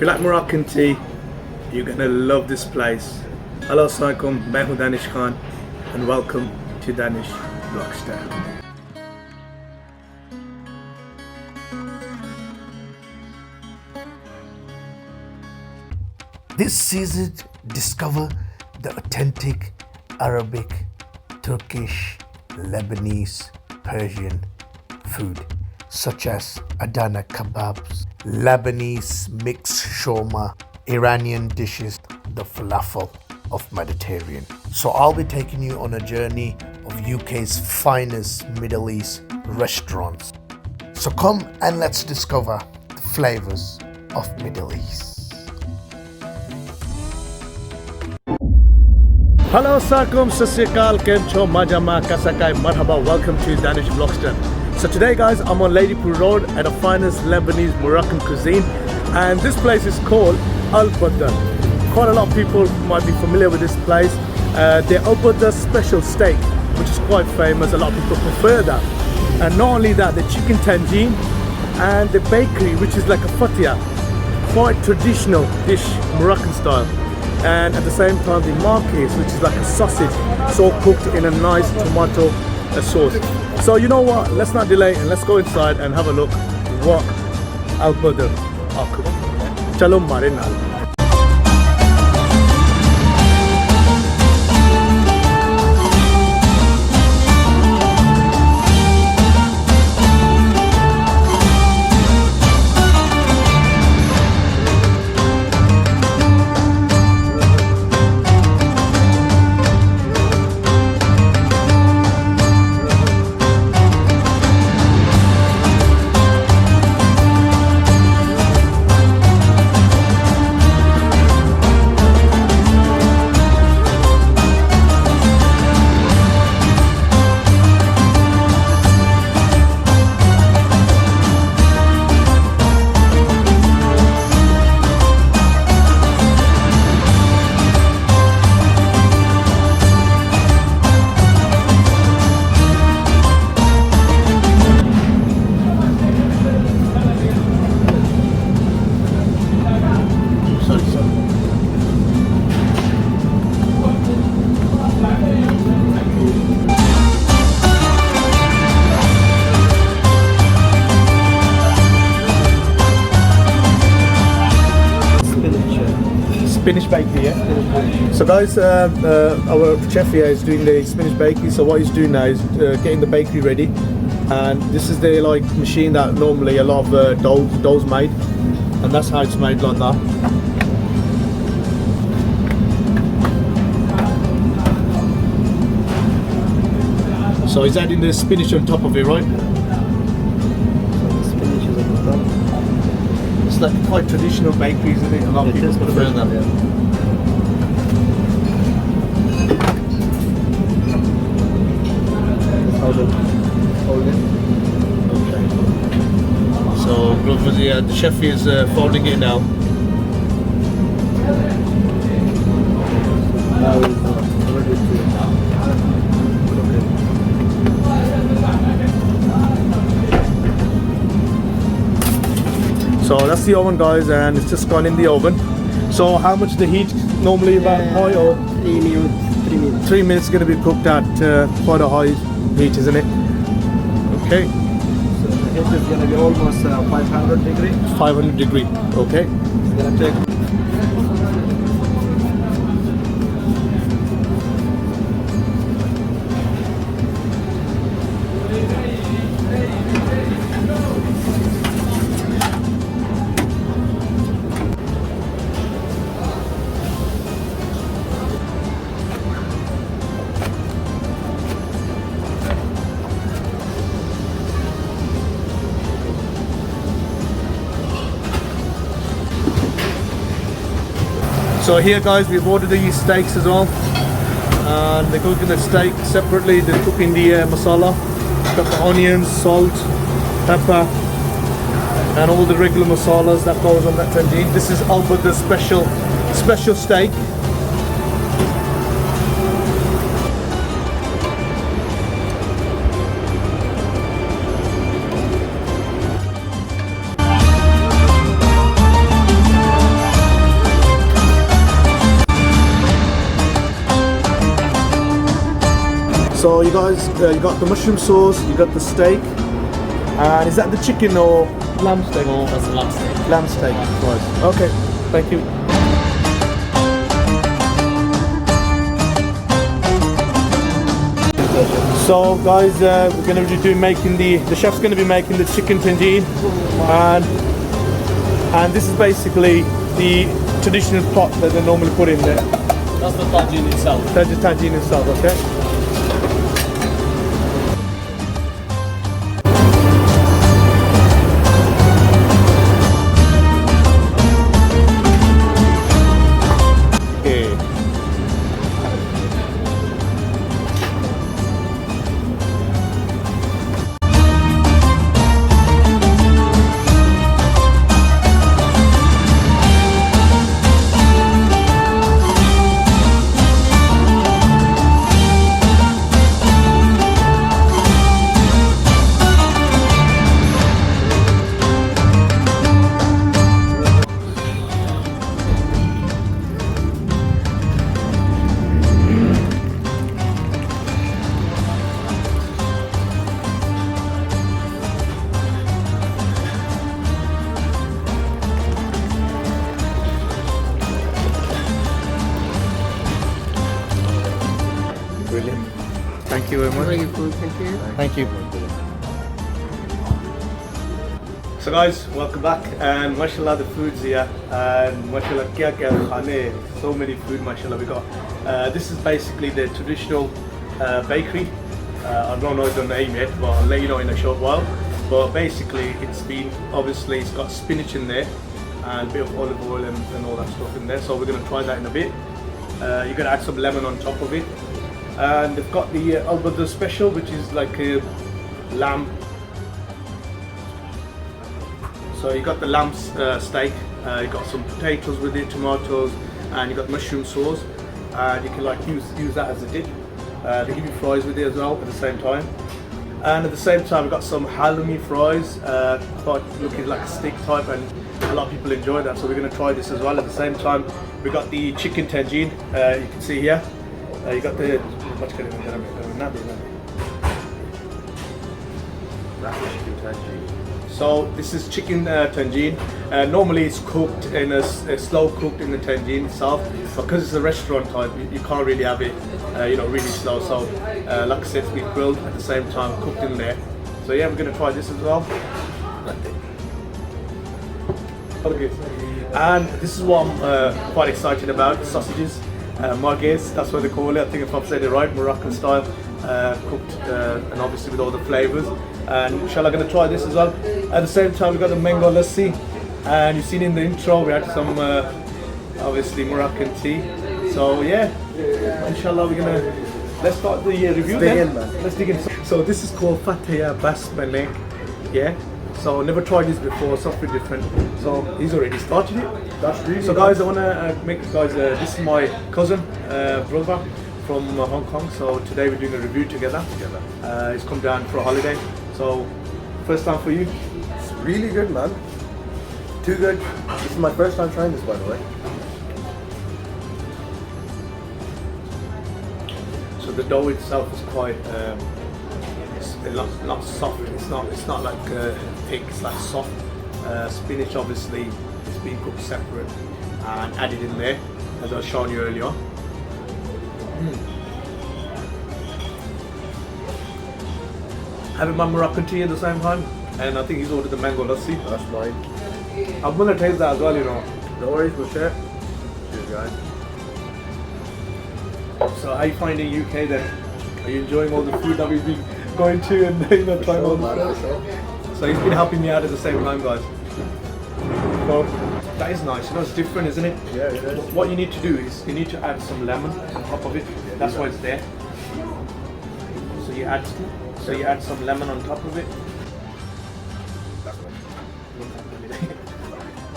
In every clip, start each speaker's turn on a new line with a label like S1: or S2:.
S1: you like Moroccan tea, you're gonna love this place. Hello, Assalamualaikum, मैं हूँ Danish Khan, and welcome to Danish Vlogster. This season, discover the authentic Arabic, Turkish, Lebanese, Persian food such as Adana kebabs, Lebanese mixed shawarma, Iranian dishes, the falafel of Mediterranean. So I'll be taking you on a journey of UK's finest Middle East restaurants. So come and let's discover the flavors of Middle East. Hello, Assalamualaikum, Sasyakal, Kemcho, Majama, Kasakai, Marhaba, welcome to Danish Vlogster. So today guys, I'm on Ladypool Road at the finest Lebanese Moroccan cuisine, and this place is called Al Badr. Quite a lot of people might be familiar with this place. The Al Badr special steak, which is quite famous, a lot of people prefer that. And not only that, the chicken tangine and the bakery, which is like a fatia, quite traditional dish, Moroccan style. And at the same time the marquise, which is like a sausage, so cooked in a nice tomato sauce. So you know what, let's not delay and let's go inside and have a look what Al Badr are cooking. Chalo mare naal. Spinach bakery, yeah? So guys, our chef here is doing the spinach bakery. So what he's doing now is getting the bakery ready. And this is the like machine that normally a lot of dough's made. And that's how it's made, like that. So he's adding the spinach on top of it, right?
S2: So the spinach is at the top.
S1: It's like quite traditional bakery, isn't it? A lot of people prefer that.
S2: Yeah.
S1: Okay. So the chef is folding it now.
S2: Now it's ready to.
S1: So that's the oven guys, and it's just gone in the oven. So how much the heat normally about high or
S2: 3 minutes? 3 minutes.
S1: 3 minutes going to be cooked at quite a high heat, isn't it? Okay.
S2: So the heat is going to be almost 500 degree.
S1: 500 degree. Okay.
S2: It's going to take.
S1: So here guys, we've ordered these steaks as well, and they're cooking the steak separately. They're cooking the masala, got the onions, salt, pepper, and all the regular masalas that goes on that tangine. This is Al Badr special steak. So you guys, you got the mushroom sauce, you got the steak, and is that the chicken or lamb steak?
S3: No, that's lamb steak.
S1: Lamb steak. Right. Okay. Thank you. So guys, we're going to be making the chef's going to be making the chicken tangine, and this is basically the traditional pot that they normally put in there.
S3: That's the tagine itself.
S1: That's the tangine itself, okay? Okay. Brilliant. Thank you very much. Thank you. So guys, welcome back, and mashallah the food's here, and mashallah kya khane, so many food mashallah we got. This is basically the traditional bakery. I don't know the name yet, but I'll let you know in a short while. But basically it's got spinach in there and a bit of olive oil and all that stuff in there. So we're going to try that in a bit. You're going to add some lemon on top of it. And they've got the Al-Badr special, which is like a lamb. So you got the lamb steak, you got some potatoes with it, tomatoes, and you got mushroom sauce. And you can like use that as a dip. They give you fries with it as well at the same time. And at the same time, we've got some halloumi fries, quite looking like a stick type, and a lot of people enjoy that. So we're going to try this as well. At the same time, we got the chicken tangine. You can see here. You got the so this is chicken tangine. Normally it's cooked in a slow cooked in the tangine itself, because it's a restaurant type. You can't really have it, really slow. So like I said, it's been grilled at the same time, cooked in there. So yeah, we're gonna try this as well. Okay. And this is what I'm quite excited about: the sausages. Marguez, that's what they call it. I think if I've said it right, Moroccan style, cooked and obviously with all the flavours. And inshallah, I'm going to try this as well. At the same time, we've got the mango lassi, and you've seen in the intro we had some obviously Moroccan tea. So yeah, inshallah let's start the review then. Let's dig in. So this is called Fataya Basmane, yeah. So never tried this before, something different. So he's already started it. That's really so guys, I want to make you guys, this is my cousin, brother from Hong Kong. So today we're doing a review together. He's come down for a holiday. So first time for you?
S2: It's really good, man. Too good. This is my first time trying this, by the way.
S1: So the dough itself is quite not soft. It's not like thick. It's like soft. Spinach obviously is being cooked separate and added in there, as I was showing you earlier. Having my Moroccan tea at the same time, and I think he's ordered the mango lassi.
S2: That's mine.
S1: I'm gonna taste that as well,
S2: No worries, we'll share. Cheers, guys.
S1: So how you finding UK then? Are you enjoying all the food that we've been going to and trying all the stuff? So he's been helping me out at the same time, guys. So that is nice. It's different, isn't it?
S2: Yeah, it is.
S1: What you need to do is you need to add some lemon on top of it. That's why it's there. So you add some lemon on top of it.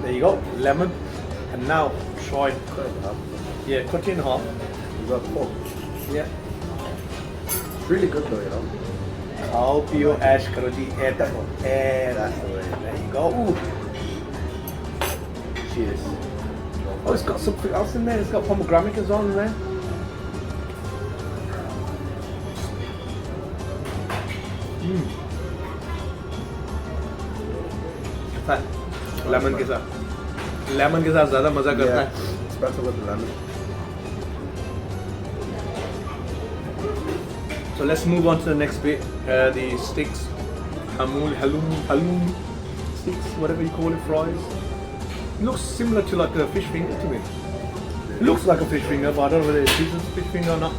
S1: There you go, lemon. And now try. Yeah, cut it in half.
S2: You got pork.
S1: Yeah.
S2: It's really good though,
S1: I'll be your ash karoti.
S2: That's the way.
S1: There you go. Ooh.
S2: Cheers.
S1: Oh, it's got something else in there. It's got pomegranate as well in there. Lemon کے ساتھ زیادہ مزہ کرتا ہے.
S2: It's better with the lemon.
S1: So let's move on to the next bit. The sticks, halloum sticks, whatever you call it, fries. It looks similar to like a fish finger to me. It looks like a fish finger, but I don't know whether it's a fish finger or not.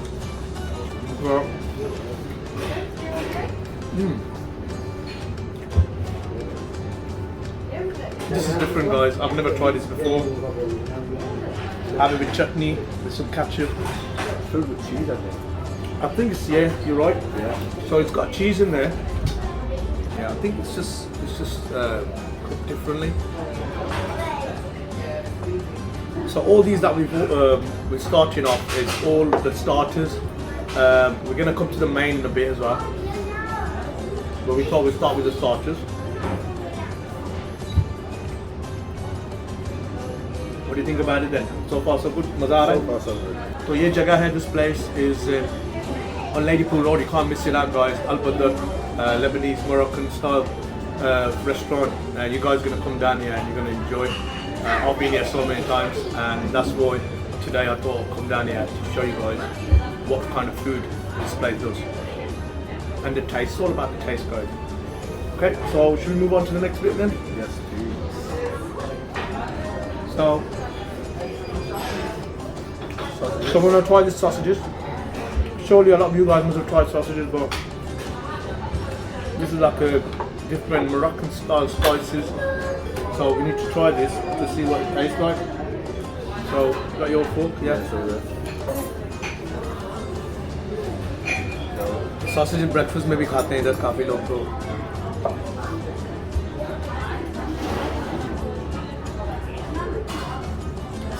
S1: Well, this is different, guys. I've never tried this before. Have it with chutney, with some ketchup.
S2: Filled with cheese, I think.
S1: I think it's, yeah, you're right.
S2: Yeah.
S1: So it's got cheese in there. Yeah, I think it's just cooked differently. So all these that we're starting off is all the starters. We're gonna come to the main in a bit as well. But we thought we'd start with the starters. What do you think about it then? So far so good. Maza aa raha
S2: So
S1: hai?
S2: far, so good.
S1: So ye jagah hai, this place is on Ladypool Road. You can't miss it out, guys. Al Badr, Lebanese Moroccan style restaurant. And you guys are gonna come down here and you're gonna enjoy. I've been here so many times, and that's why today I thought I'd come down here to show you guys what kind of food this place does and the taste. It's all about the taste, guys. Okay, so should we move on to the next bit then?
S2: Yes, please.
S1: So we're gonna try these sausages. Surely a lot of you guys must have tried sausages, but this is like a different Moroccan style spices. So we need to try this to see what it tastes like. So you got your fork, yeah?
S2: So good.
S1: Sausage breakfast में भी खाते हैं इधर काफी लोग तो.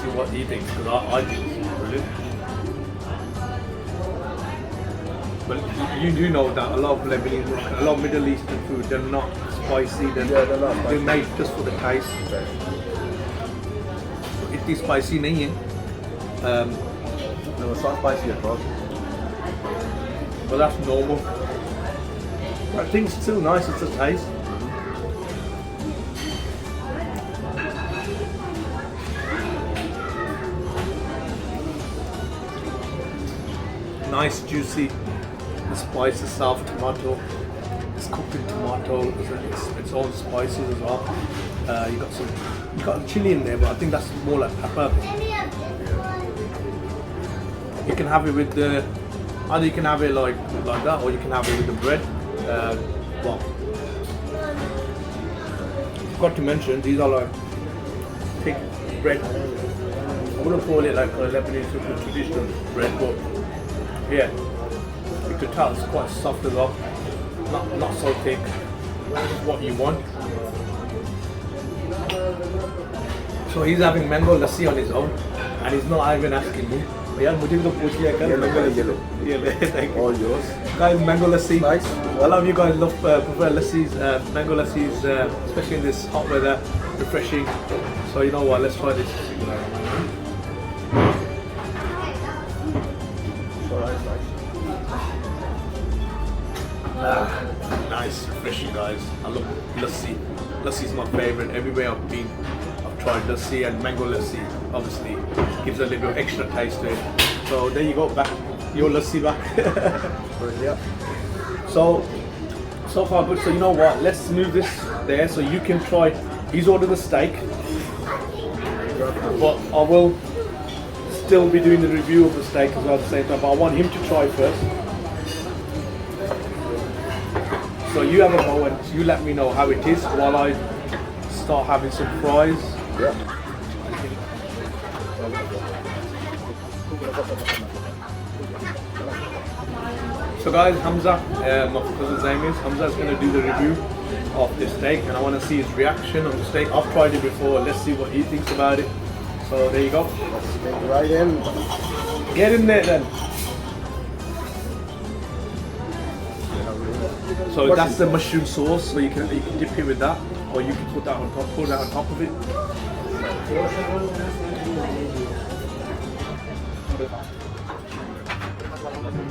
S1: See what he thinks, because I think it's brilliant. But you do know that a lot of Lebanese, a lot of Middle Eastern food, they're not spicy.
S2: Yeah, they're not spicy.
S1: They're made just for the taste.
S2: Okay.
S1: इतनी spicy नहीं है.
S2: No, it's not spicy at all.
S1: But that's normal. I think it's still nice, it's a taste. Nice, juicy. The spice is soft tomato. It's cooked in tomato. It's all spices as well. You got chili in there, but I think that's more like pepper. You can have it with the, either you can have it like that, or you can have it with the bread. Well, forgot to mention, these are like thick bread. I wouldn't call it like a Lebanese traditional bread, but yeah, you could tell it's quite soft as well. Not so thick. This is what you want. So he's having mango lassi on his own, and he's not even asking me. यार मुझे भी तो पूछ लिया कर. ये ले, thank you.
S2: All yours.
S1: Guys, mango lassi.
S2: Nice.
S1: A lot of you guys prefer lassis, mango lassis, especially in this hot weather, refreshing. So you know what? Let's try this.
S2: Alright, nice.
S1: Nice, refreshing, guys. I love lassi. Lassi is my favorite. Everywhere I've been, I've tried lassi, and mango lassi obviously gives a little extra taste to it. So there you go, back your lassi back.
S2: Yeah.
S1: So far good. So you know what? Let's move this there so you can try. He's ordered a steak, but I will still be doing the review of the steak as well at the same time. But I want him to try first. So you have a go and you let me know how it is while I start having some fries.
S2: Yeah.
S1: So guys, Hamza, my cousin's name is Hamza, is going to do the review of this steak, and I want to see his reaction on the steak. I've tried it before. Let's see what he thinks about it. So there you go.
S2: Let's get right in.
S1: Get in there then. So that's the mushroom sauce. So you can dip it with that, or you can put that on top. Pour that on top of it.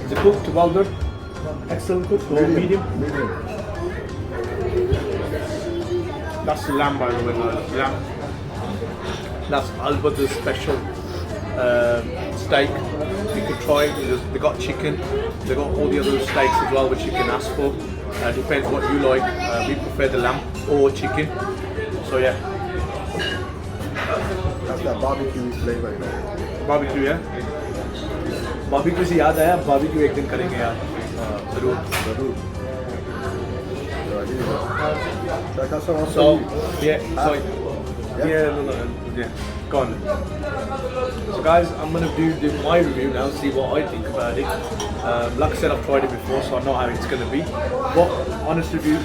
S1: Is it cooked? Well done. Excellent cooked or medium? That's lamb, by the way, guys. Lamb. That's Alberta's special steak. You can try it. They got chicken. They got all the other steaks as well, which you can ask for. Depends what you like. We prefer the lamb or chicken. So yeah.
S2: That's that barbecue flavor, you know.
S1: Barbecue, yeah. Barbecue से याद आया, barbecue एक दिन करेंगे यार. ज़रूर.
S2: ज़रूर. So I got some also.
S1: So yeah, sorry. Yeah, no, yeah. Go on. So guys, I'm gonna do my review now, see what I think about it. Like I said, I've tried it before, so I know how it's gonna be. But honest review,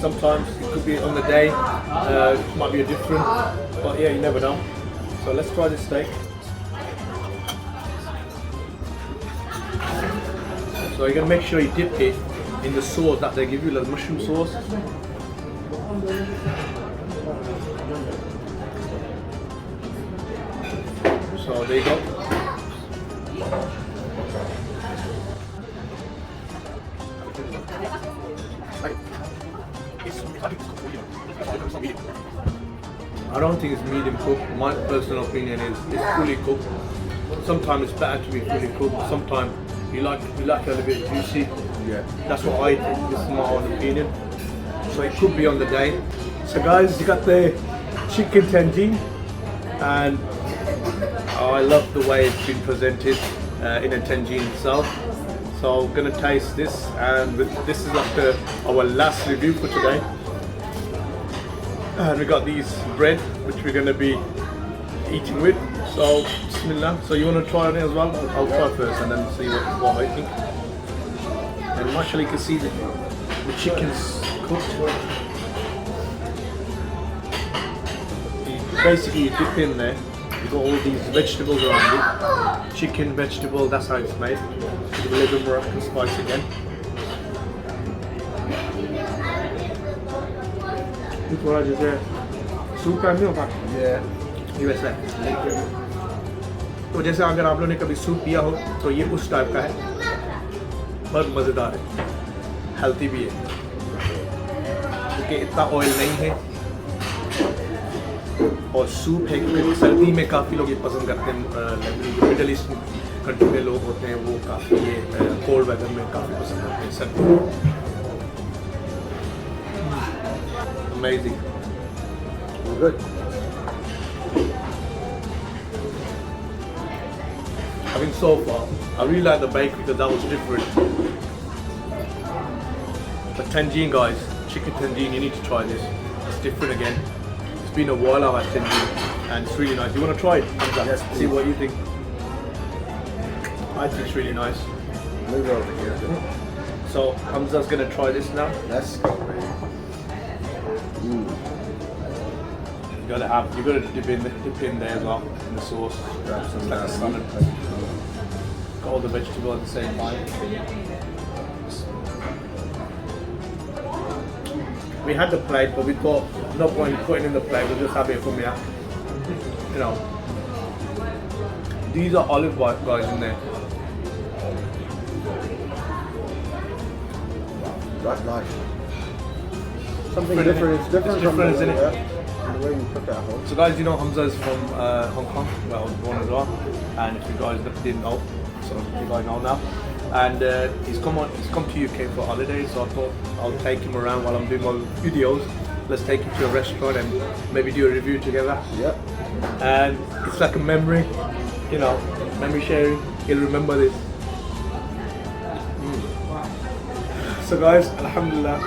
S1: sometimes it could be on the day, it might be a different. But yeah, you never know. So let's try this steak. So you're gonna make sure you dip it in the sauce that they give you, like the mushroom sauce. So there you go. I don't think it's medium cooked. My personal opinion is it's fully cooked. Sometimes it's better to be fully cooked. Sometimes you like it a little bit juicy.
S2: Yeah.
S1: That's what I think. This is my own opinion. So it could be on the day. So guys, you got the chicken tangine, and I love the way it's been presented in a tangine itself. So I'm gonna taste this, and this is like our last review for today. And we got these bread, which we're gonna be eating with. So Bismillah. So you wanna try it as well? I'll try first and then see what I think. And mashallah, you can see the chicken's cooked. Basically, you dip in there. You've got all these vegetables around it. Chicken, vegetable, that's how it's made. With a little Moroccan spice again. थोड़ा जैसे soup का नहीं होगा ये वैसा है. तो जैसे अगर आप लोगों ने कभी सूप पिया हो तो ये उस टाइप का है. बहुत मज़ेदार है, हेल्थी भी है क्योंकि इतना ऑयल नहीं है और सूप है. क्योंकि सर्दी में काफ़ी लोग ये पसंद करते हैं. मिडल ईस्ट कंट्री में लोग होते हैं वो काफ़ी ये कोल्ड वेदर में काफ़ी पसंद करते हैं सर्दी. Amazing.
S2: Good.
S1: I think so far, I really like the bake because that was different. But tangine, guys, chicken tangine, you need to try this. It's different again. It's been a while I've had tangine, and it's really nice. You want to try it?
S2: Yes,
S1: See what you think. I think it's really nice.
S2: Move over here.
S1: So Hamza's gonna try this now.
S2: Let's go, baby.
S1: You gotta dip in there as well in the sauce.
S2: Grab some
S1: It's like a salad. Got all the vegetable at the same time. We had the plate, but we thought no point putting in the plate. We'll just have it from here. You know, these are olive oil guys in there.
S2: That's nice. Something different. It's different from
S1: different, isn't it?
S2: the way we cook at home.
S1: So guys, you know Hamza is from Hong Kong, where I was born as well. And if you guys didn't know, so you guys know now. And he's come to UK for holidays, so I thought I'll take him around while I'm doing my videos. Let's take him to a restaurant and maybe do a review together.
S2: Yep.
S1: And it's like a memory, you know, memory sharing. He'll remember this. So guys, alhamdulillah,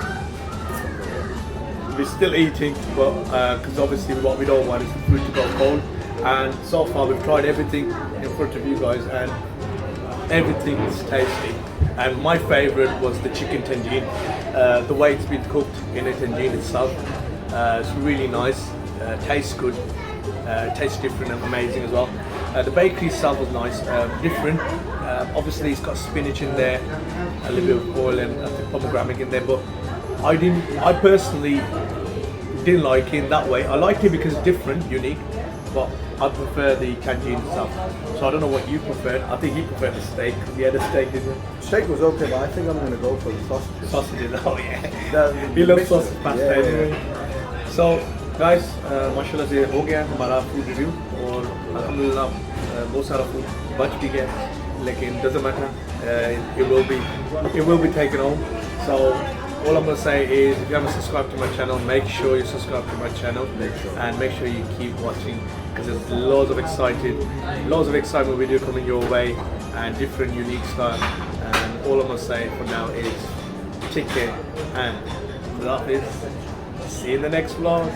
S1: we're still eating, but because obviously what we don't want is the food to go cold. And so far we've tried everything in front of you guys, and everything is tasty. And my favorite was the chicken tangine. The way it's been cooked in the tangine itself, it's really nice. Tastes good. Tastes different and amazing as well. The bakery itself was nice, different. Obviously it's got spinach in there, a little bit of oil and I think pomegranate in there, but I personally didn't like it in that way. I like it because it's different, unique, but I prefer the tangine itself. So I don't know what you preferred. I think he preferred the steak. He had a steak, didn't he?
S2: Steak was okay, but I think I'm gonna go for the sausages.
S1: Sausages, oh yeah.
S2: The
S1: He loves
S2: mixture.
S1: sausage pasta
S2: Yeah, yeah.
S1: anyway. So guys, माशाल्लाह से हो गया हमारा food review और अल्हम्दुलिल्लाह बहुत सारा food बच भी गया लेकिन doesn't matter, it will be taken home. So all I'm going to say is if you haven't subscribed to my channel, make sure you subscribe to my channel. And make sure you keep watching because there's loads of excitement video coming your way and different unique stuff. And all I'm going to say for now is take care and love is see you in the next vlog.